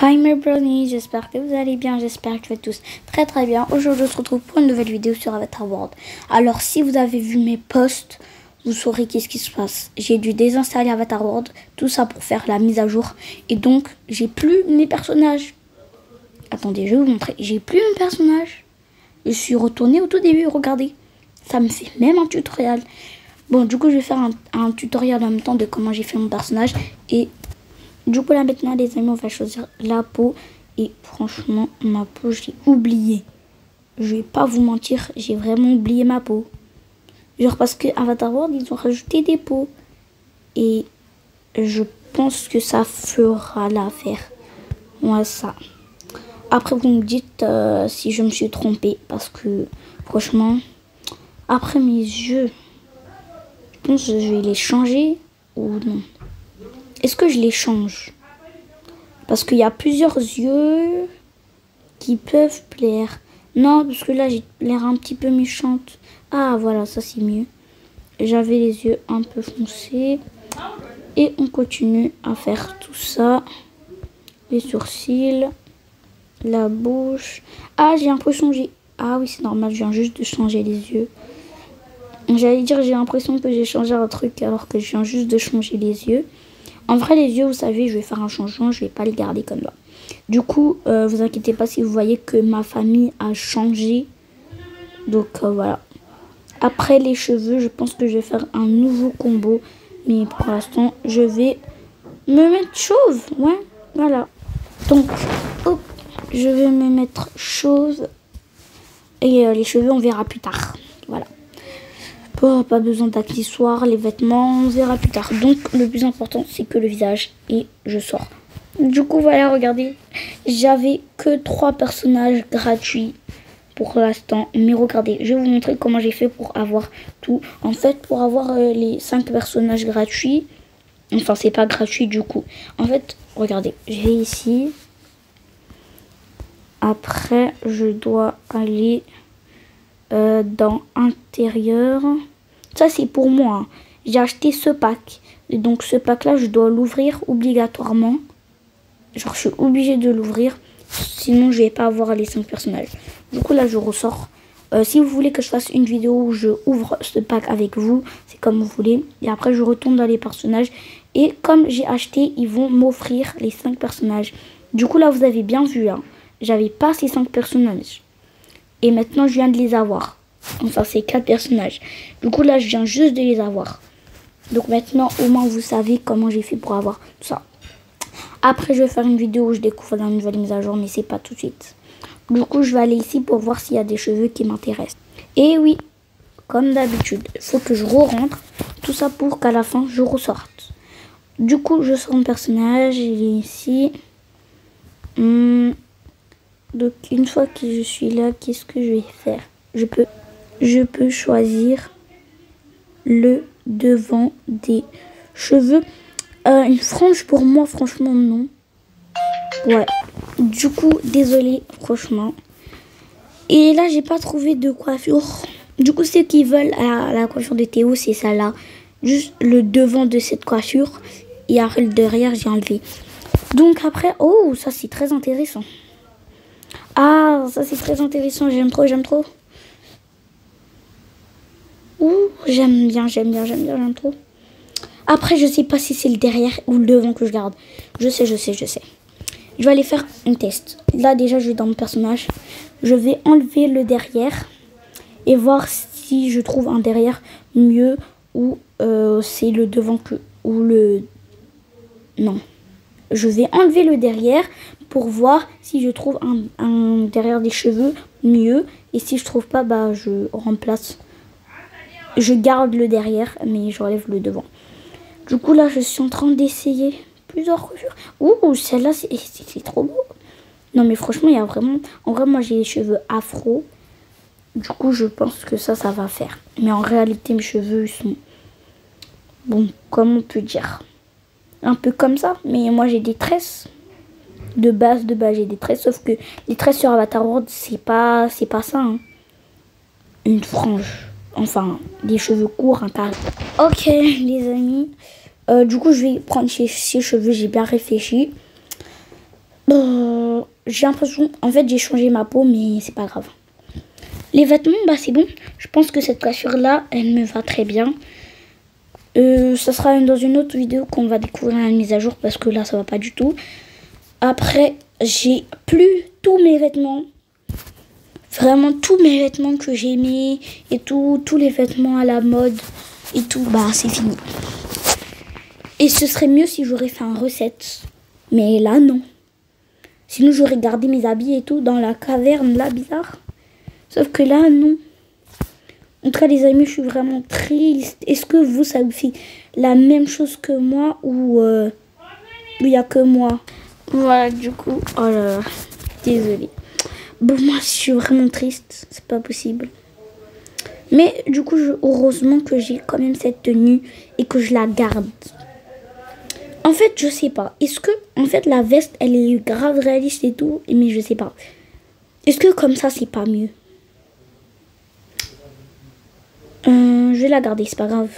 Hi my brownies, j'espère que vous allez bien, j'espère que vous êtes tous très bien. Aujourd'hui on se retrouve pour une nouvelle vidéo sur Avatar World. Alors si vous avez vu mes posts, vous saurez qu'est-ce qui se passe. J'ai dû désinstaller Avatar World, tout ça pour faire la mise à jour. Et donc j'ai plus mes personnages. Attendez, je vais vous montrer, j'ai plus mes personnages. Je suis retournée au tout début, regardez. Ça me fait même un tutoriel. Bon, du coup je vais faire un tutoriel en même temps de comment j'ai fait mon personnage. Et du coup là maintenant les amis, on va choisir la peau. Et franchement ma peau j'ai oublié. Je vais pas vous mentir, j'ai vraiment oublié ma peau. Genre parce que Avatar World ils ont rajouté des peaux. Et je pense que ça fera l'affaire. Ouais ça. Après vous me dites si je me suis trompée. Parce que franchement, après mes yeux, je pense que je vais les changer ou non. Est-ce que je les change? Parce qu'il y a plusieurs yeux qui peuvent plaire. Non, parce que là, j'ai l'air un petit peu méchante. Ah, voilà, ça c'est mieux. J'avais les yeux un peu foncés. Et on continue à faire tout ça. Les sourcils. La bouche. Ah, j'ai l'impression que j'ai... Ah oui, c'est normal, je viens juste de changer les yeux. J'allais dire, j'ai l'impression que j'ai changé un truc alors que je viens juste de changer les yeux. En vrai, les yeux, vous savez, je vais faire un changement, je vais pas les garder comme ça. Du coup, vous inquiétez pas si vous voyez que ma famille a changé. Donc, voilà. Après les cheveux, je pense que je vais faire un nouveau combo. Mais pour l'instant, je vais me mettre chauve. Ouais, voilà. Donc, hop, je vais me mettre chauve. Et les cheveux, on verra plus tard. Voilà. Oh, pas besoin d'accessoires, les vêtements, on verra plus tard. Donc le plus important c'est que le visage, et je sors. Du coup voilà, regardez, j'avais que 3 personnages gratuits pour l'instant. Mais regardez, je vais vous montrer comment j'ai fait pour avoir tout. En fait, pour avoir les 5 personnages gratuits, enfin c'est pas gratuit du coup. En fait, regardez, je vais ici. Après, je dois aller dans intérieur. Ça c'est pour moi, hein. J'ai acheté ce pack. Et donc ce pack là je dois l'ouvrir obligatoirement. Genre je suis obligée de l'ouvrir. Sinon je vais pas avoir les 5 personnages. Du coup là je ressors. Si vous voulez que je fasse une vidéo où je ouvre ce pack avec vous, c'est comme vous voulez. Et après je retourne dans les personnages. Et comme j'ai acheté, ils vont m'offrir les 5 personnages. Du coup là vous avez bien vu, hein, j'avais pas ces 5 personnages. Et maintenant je viens de les avoir. Enfin, c'est 4 personnages. Du coup, là, je viens juste de les avoir. Donc maintenant, au moins, vous savez comment j'ai fait pour avoir tout ça. Après, je vais faire une vidéo où je découvre la nouvelle mise à jour, mais c'est pas tout de suite. Du coup, je vais aller ici pour voir s'il y a des cheveux qui m'intéressent. Et oui, comme d'habitude, il faut que je re-rentre. Tout ça pour qu'à la fin, je ressorte. Du coup, je sors mon personnage. Il est ici. Donc, une fois que je suis là, qu'est-ce que je vais faire? Je peux choisir le devant des cheveux. Une frange pour moi, franchement, non. Ouais. Du coup, désolé, franchement. Et là, j'ai pas trouvé de coiffure. Du coup, ceux qui veulent la coiffure de Théo, c'est ça là. Juste le devant de cette coiffure. Et après, le derrière, j'ai enlevé. Donc après, oh, ça c'est très intéressant. Ah, ça c'est très intéressant. J'aime trop, j'aime trop. Ouh, j'aime bien, j'aime trop. Après, je sais pas si c'est le derrière ou le devant que je garde. Je sais. Je vais aller faire un test. Là, déjà, je vais dans mon personnage. Je vais enlever le derrière et voir si je trouve un derrière mieux ou c'est le devant que... ou le... Non. Je vais enlever le derrière pour voir si je trouve un derrière des cheveux mieux. Et si je trouve pas, bah, je remplace... Je garde le derrière, mais j'enlève le devant. Du coup, là, je suis en train d'essayer plusieurs coiffures. Ouh, celle-là, c'est trop beau. Non, mais franchement, il y a vraiment... En vrai, moi, j'ai les cheveux afro. Du coup, je pense que ça va faire. Mais en réalité, mes cheveux, ils sont... Bon, comme on peut dire. Un peu comme ça. Mais moi, j'ai des tresses. De base, j'ai des tresses. Sauf que les tresses sur Avatar World, c'est pas ça, hein. Une frange. Enfin, des cheveux courts, un carré. Ok, les amis. Du coup, je vais prendre ces cheveux. J'ai bien réfléchi. J'ai l'impression, en fait j'ai changé ma peau, mais c'est pas grave. Les vêtements, bah c'est bon. Je pense que cette coiffure là, elle me va très bien. Ça sera dans une autre vidéo qu'on va découvrir la mise à jour, parce que là ça va pas du tout. Après, j'ai plus tous mes vêtements. Vraiment tous mes vêtements que j'aimais et tous les vêtements à la mode et tout, bah c'est fini. Et ce serait mieux si j'aurais fait une recette. Mais là, non. Sinon, j'aurais gardé mes habits et tout dans la caverne, là, bizarre. Sauf que là, non. En tout cas, les amis, je suis vraiment triste. Est-ce que vous, ça vous fait la même chose que moi ou il n'y a que moi? Voilà, du coup, oh là là, désolée. Bon, moi, je suis vraiment triste. C'est pas possible. Mais du coup, heureusement que j'ai quand même cette tenue et que je la garde. En fait, je sais pas. Est-ce que, en fait, la veste, elle est grave réaliste et tout, mais je sais pas. Est-ce que comme ça, c'est pas mieux? Je vais la garder, c'est pas grave.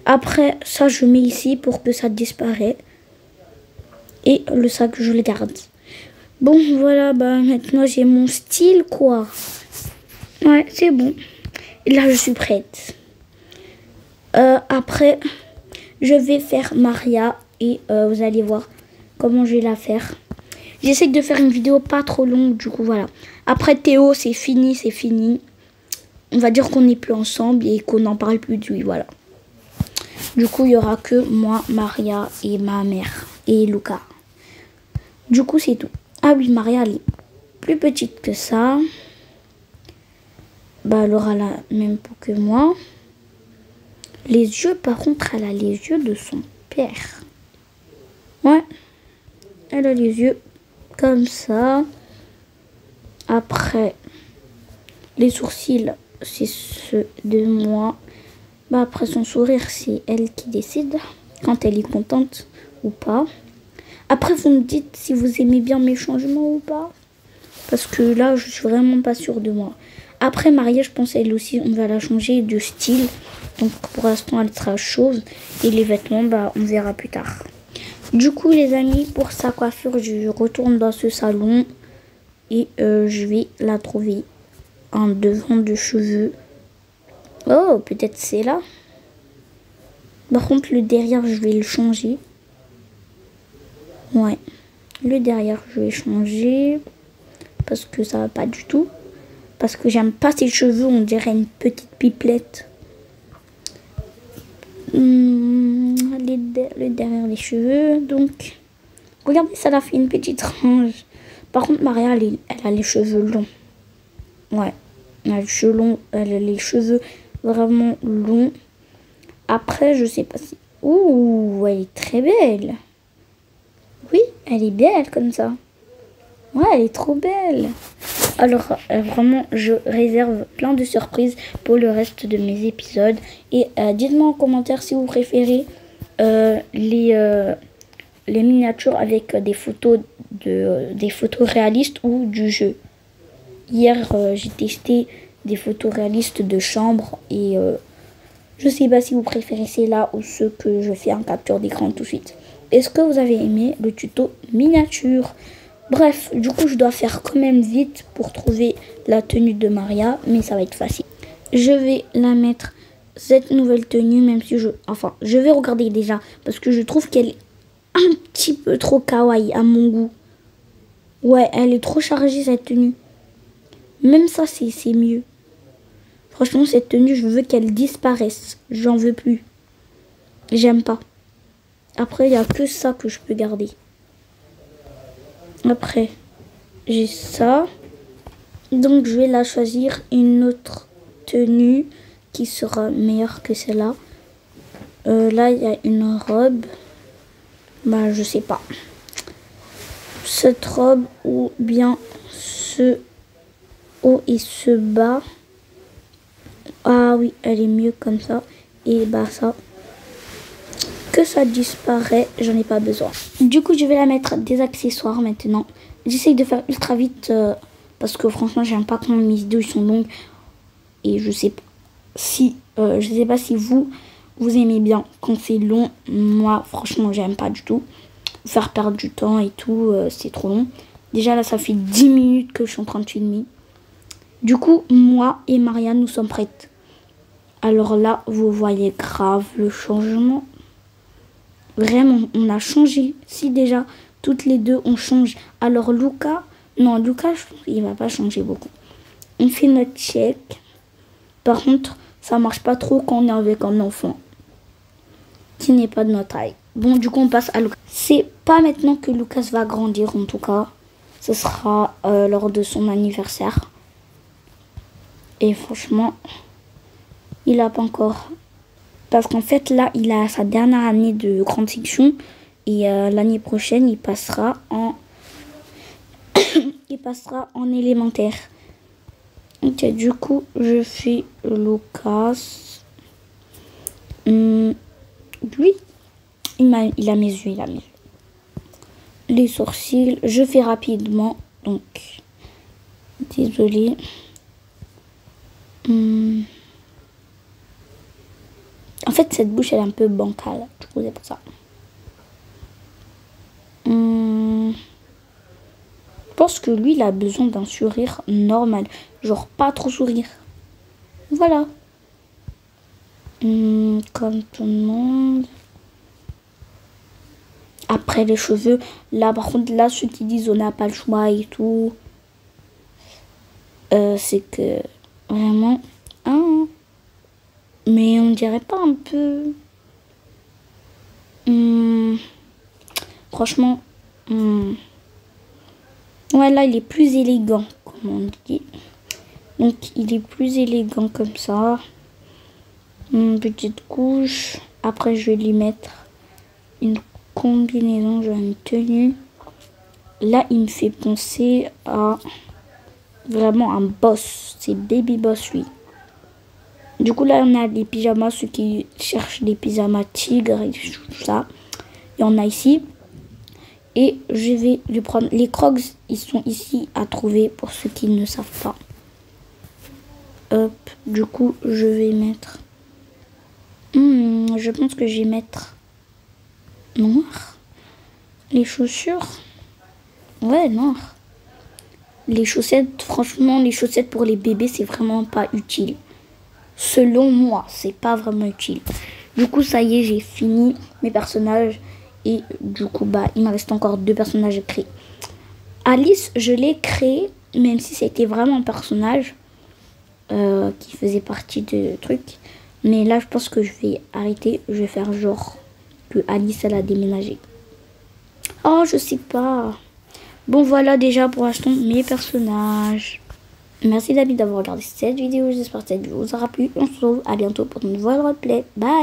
Après, ça, je mets ici pour que ça disparaisse. Et le sac, je le garde. Bon, voilà, bah maintenant, j'ai mon style, quoi. Ouais, c'est bon. Et là, je suis prête. Après, je vais faire Maria et vous allez voir comment je vais la faire. J'essaie de faire une vidéo pas trop longue, du coup, voilà. Après, Théo, c'est fini, c'est fini. On va dire qu'on n'est plus ensemble et qu'on n'en parle plus de lui, voilà. Du coup, il n'y aura que moi, Maria et ma mère et Luca. Du coup, c'est tout. Ah oui, Maria, elle est plus petite que ça. Bah, elle aura la même peau que moi. Les yeux, par contre, elle a les yeux de son père. Ouais. Elle a les yeux comme ça. Après, les sourcils, c'est ceux de moi. Bah, après, son sourire, c'est elle qui décide quand elle est contente ou pas. Après, vous me dites si vous aimez bien mes changements ou pas. Parce que là, je suis vraiment pas sûre de moi. Après, Maria, je pense elle aussi, on va la changer de style. Donc, pour l'instant, elle sera chauve. Et les vêtements, bah, on verra plus tard. Du coup, les amis, pour sa coiffure, je retourne dans ce salon. Et je vais la trouver en devant de cheveux. Oh, peut-être c'est là. Par contre, le derrière, je vais le changer. Ouais. Le derrière, je vais changer. Parce que ça va pas du tout. Parce que j'aime pas ses cheveux, on dirait une petite pipelette. Le derrière les cheveux, donc. Regardez, ça l'a fait une petite frange. Par contre, Maria, elle a les cheveux longs. Ouais. Elle a les cheveux vraiment longs. Après, je sais pas si... Ouh, elle est très belle. Oui, elle est belle comme ça. Ouais, elle est trop belle. Alors, vraiment, je réserve plein de surprises pour le reste de mes épisodes. Et dites-moi en commentaire si vous préférez les miniatures avec des photos réalistes ou du jeu. Hier, j'ai testé des photos réalistes de chambre et je sais pas si vous préférez ceux-là ou ceux que je fais en capture d'écran tout de suite. Est-ce que vous avez aimé le tuto miniature? Bref, du coup, je dois faire quand même vite pour trouver la tenue de Maria, mais ça va être facile. Je vais la mettre, cette nouvelle tenue, même si je vais regarder déjà, parce que je trouve qu'elle est un petit peu trop kawaii à mon goût. Ouais, elle est trop chargée, cette tenue. Même ça, c'est mieux. Franchement, cette tenue, je veux qu'elle disparaisse. J'en veux plus. J'aime pas. Après, il n'y a que ça que je peux garder. Après, j'ai ça. Donc, je vais la choisir une autre tenue qui sera meilleure que celle-là. Là, il y a une robe. Bah, je sais pas. Cette robe ou bien ce haut et ce bas. Ah oui, elle est mieux comme ça. Et bah ça, que ça disparaît, j'en ai pas besoin. Du coup, je vais la mettre des accessoires maintenant. J'essaye de faire ultra vite parce que franchement, j'aime pas quand mes vidéos sont longues. Et je sais pas si vous aimez bien quand c'est long. Moi, franchement, j'aime pas du tout. faire perdre du temps et tout, c'est trop long. Déjà là, ça fait 10 minutes que je suis en train de filmer. Du coup, moi et Marianne, nous sommes prêtes. Alors là, vous voyez grave le changement. Vraiment, on a changé. Si déjà, toutes les deux, on change. Alors Lucas, non, Lucas, il va pas changer beaucoup. On fait notre check. Par contre, ça marche pas trop quand on est avec un enfant qui n'est pas de notre taille. Bon, du coup, on passe à Lucas. C'est pas maintenant que Lucas va grandir, en tout cas. Ce sera lors de son anniversaire. Et franchement, il a pas encore... Parce qu'en fait, là, il a sa dernière année de grande section. Et l'année prochaine, il passera en... il passera en élémentaire. Ok, du coup, je fais Lucas. Lui, il a mes yeux, il a mes yeux. Les sourcils, je fais rapidement. Donc, désolée. En fait, cette bouche, elle est un peu bancale. Du coup, c'est pour ça. Je pense que lui, il a besoin d'un sourire normal. Genre, pas trop sourire. Voilà. Comme tout le monde. Après, les cheveux. Là, par contre, là, ceux qui disent on n'a pas le choix et tout. C'est que, vraiment... Hein, mais on dirait pas un peu... franchement... Ouais, là, il est plus élégant, comme on dit. Donc, il est plus élégant comme ça. Petite couche. Après, je vais lui mettre une combinaison, genre une tenue. Là, il me fait penser à vraiment un boss. C'est Baby Boss, lui. Du coup, là, on a des pyjamas, ceux qui cherchent des pyjamas tigres et tout ça. Il y en a ici. Et je vais lui prendre les crocs. Ils sont ici à trouver pour ceux qui ne savent pas. Hop. Du coup, je vais mettre... je pense que je vais mettre noir. Les chaussures. Ouais, noir. Les chaussettes, franchement, les chaussettes pour les bébés, c'est vraiment pas utile. Selon moi, c'est pas vraiment utile. Du coup, ça y est, j'ai fini mes personnages. Et du coup, bah, il me reste encore 2 personnages à créer. Alice, je l'ai créée, même si c'était vraiment un personnage qui faisait partie de trucs. Mais là, je pense que je vais arrêter. Je vais faire genre que Alice, elle a déménagé. Oh, je sais pas. Bon, voilà déjà pour l'instant mes personnages. Merci d'avoir regardé cette vidéo. J'espère que cette vidéo vous aura plu. On se retrouve à bientôt pour une nouvelle replay. Bye!